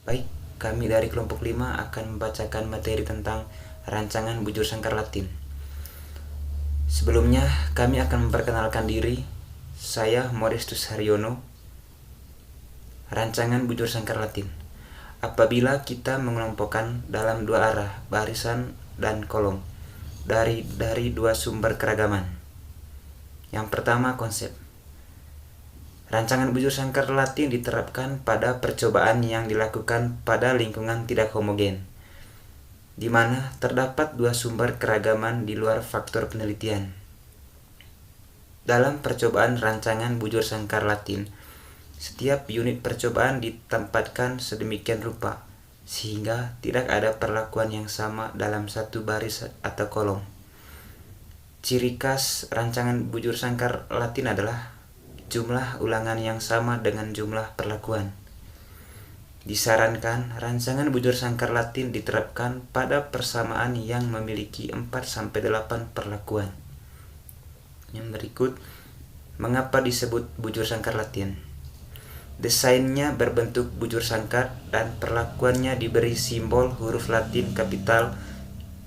Baik, kami dari kelompok 5 akan membacakan materi tentang rancangan bujur sangkar Latin. Sebelumnya, kami akan memperkenalkan diri. Saya Modestus Haryono. Rancangan bujur sangkar Latin. Apabila kita mengelompokkan dalam dua arah, barisan dan kolom, dari dua sumber keragaman. Yang pertama, konsep. Rancangan bujur sangkar Latin diterapkan pada percobaan yang dilakukan pada lingkungan tidak homogen, di mana terdapat dua sumber keragaman di luar faktor penelitian. Dalam percobaan rancangan bujur sangkar Latin, setiap unit percobaan ditempatkan sedemikian rupa, sehingga tidak ada perlakuan yang sama dalam satu baris atau kolom. Ciri khas rancangan bujur sangkar Latin adalah jumlah ulangan yang sama dengan jumlah perlakuan. Disarankan rancangan bujur sangkar Latin diterapkan pada persamaan yang memiliki 4-8 perlakuan. Yang berikut, mengapa disebut bujur sangkar Latin? Desainnya berbentuk bujur sangkar dan perlakuannya diberi simbol huruf Latin kapital,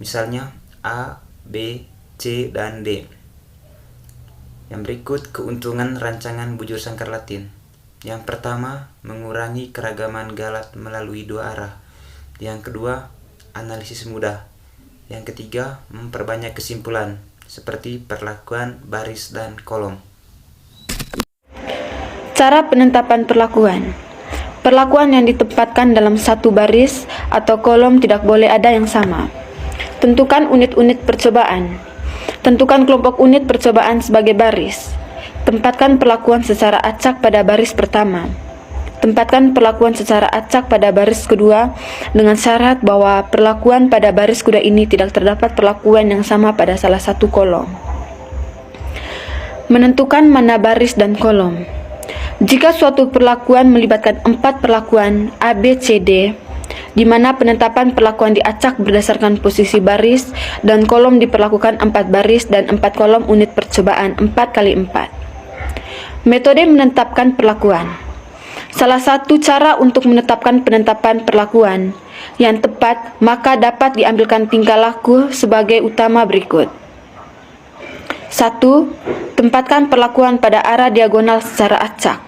misalnya A, B, C, dan D. Yang berikut keuntungan rancangan bujur sangkar Latin. Yang pertama, mengurangi keragaman galat melalui dua arah. Yang kedua, analisis mudah. Yang ketiga, memperbanyak kesimpulan, seperti perlakuan baris dan kolom. Cara penetapan perlakuan. Perlakuan yang ditempatkan dalam satu baris atau kolom tidak boleh ada yang sama. Tentukan unit-unit percobaan. Tentukan kelompok unit percobaan sebagai baris. Tempatkan perlakuan secara acak pada baris pertama. Tempatkan perlakuan secara acak pada baris kedua dengan syarat bahwa perlakuan pada baris kedua ini tidak terdapat perlakuan yang sama pada salah satu kolom. Menentukan mana baris dan kolom. Jika suatu perlakuan melibatkan 4 perlakuan A, B, C, D, di mana penetapan perlakuan diacak berdasarkan posisi baris dan kolom diperlakukan 4 baris dan 4 kolom unit percobaan 4x4. Metode menetapkan perlakuan. Salah satu cara untuk menetapkan penetapan perlakuan yang tepat maka dapat diambilkan tingkah laku sebagai utama berikut. 1. Tempatkan perlakuan pada arah diagonal secara acak.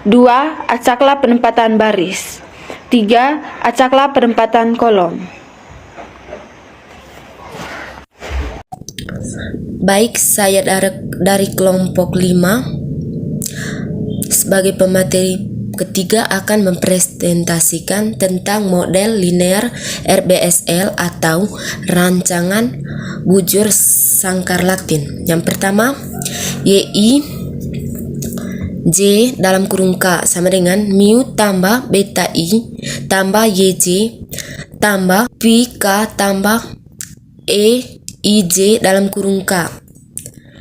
2. Acaklah penempatan baris. 3. Acaklah penempatan kolom. Baik, saya dari kelompok 5 sebagai pemateri ketiga akan mempresentasikan tentang model linear RBSL atau rancangan bujur sangkar Latin. Yang pertama, YI J dalam kurung K sama dengan mu tambah beta I tambah YJ tambah PK tambah EIJ dalam kurung K,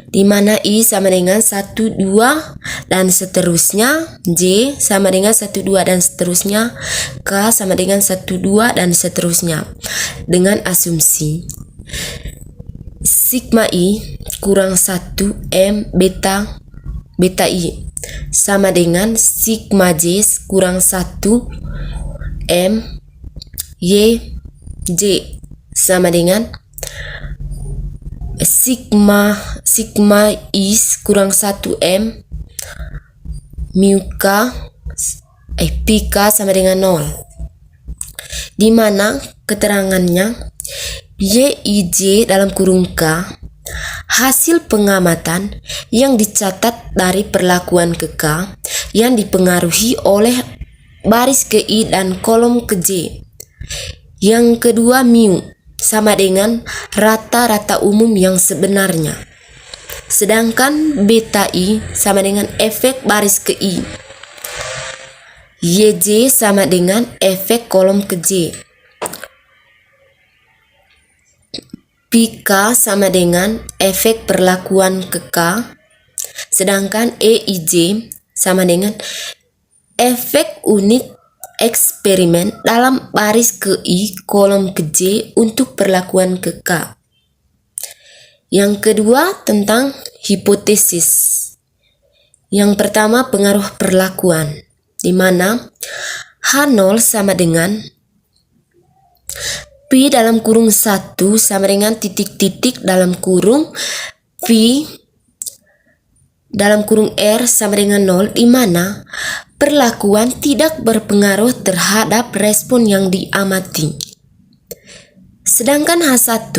di mana I sama dengan 1, 2 dan seterusnya, J sama dengan 1, 2 dan seterusnya, K sama dengan 1, 2 dan seterusnya, dengan asumsi sigma I kurang 1 M beta I sama dengan sigma J kurang 1 M Y J sama dengan sigma I kurang 1 M mu K PK sama dengan 0, di mana keterangannya YIJ dalam kurung K hasil pengamatan yang dicatat dari perlakuan ke K yang dipengaruhi oleh baris ke I dan kolom ke J. Yang kedua, mu sama dengan rata-rata umum yang sebenarnya. Sedangkan beta I sama dengan efek baris ke I. YJ sama dengan efek kolom ke J. PK sama dengan efek perlakuan ke K, sedangkan EIJ sama dengan efek unit eksperimen dalam baris ke I kolom ke J untuk perlakuan ke K. Yang kedua, tentang hipotesis. Yang pertama, pengaruh perlakuan, di mana H0 sama dengan Pi dalam kurung 1 sama dengan titik-titik dalam kurung Pi dalam kurung R sama dengan 0, di mana perlakuan tidak berpengaruh terhadap respon yang diamati. Sedangkan H1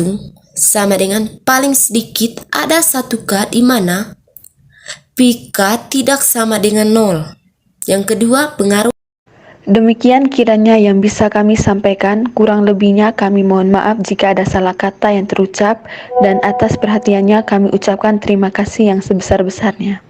sama dengan paling sedikit ada 1K, di mana Pk tidak sama dengan 0. Yang kedua, pengaruh. Demikian kiranya yang bisa kami sampaikan, kurang lebihnya kami mohon maaf jika ada salah kata yang terucap, dan atas perhatiannya kami ucapkan terima kasih yang sebesar-besarnya.